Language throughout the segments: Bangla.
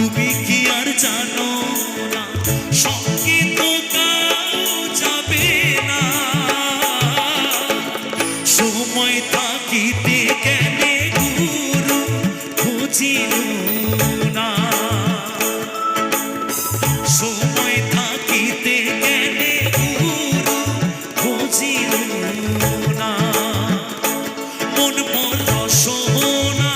তুমি কি আর জানো না সঙ্গে তো কাউ যাবে না, সময় থাকিতে কেনে গুরু খুঁজিল না, সময় থাকিতে কেনে গুরু খুঁজিল না, মন মোর রসনা।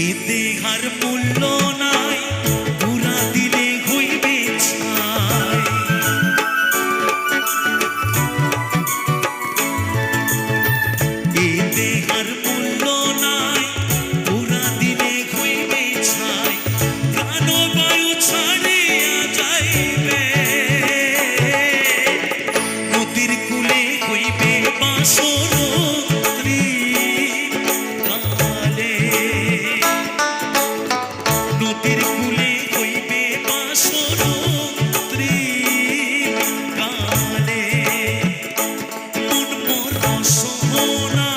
এ দেহার মূল্য নাই, পুরা দিলে হইবে ছাই। এ দেহার মূল্য নাই, পুরা দিলে হইবে ছাই, প্রাণবায়ু ছাড়িয়া যাইবে, নদীর কূলে হইবে বাসর নদীর কূলে হইবে বাসর কালে, মন মোর রসনা।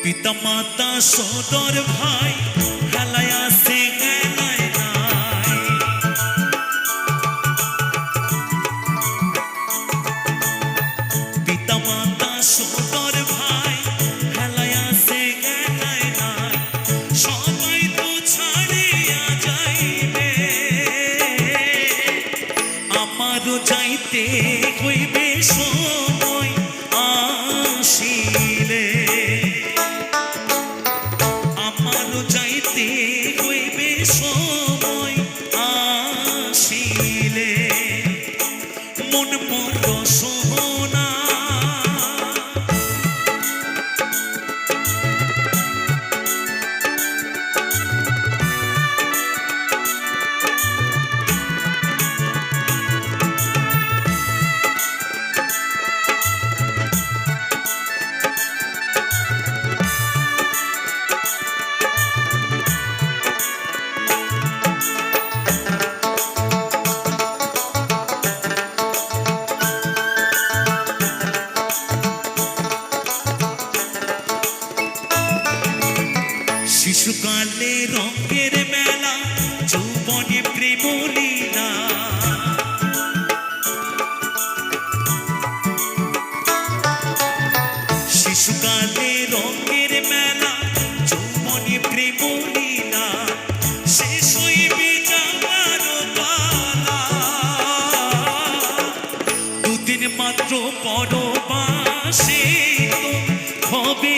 পিতা মাতা সদর ভাই হেলায় আসে গেলায় নাই, পিতা মাতা সদর ভাই হেলায় আসে গেলায় নাই, সবাই তো ছাড়িয়া যাইবে, আমারও যাইতে হইবে সময় আসিলে, যাইতে হইবে সময় আসিলে, মন মোর রসনা। শিশুকালে রঙের মেলা, যৌবনে প্রেম লীলা, শিশুকালে রঙের মেলা, যৌবনে প্রেম লীলা, শেষ হইবে যাবার পালা, দুদিন মাত্র পরবাসে তো হবে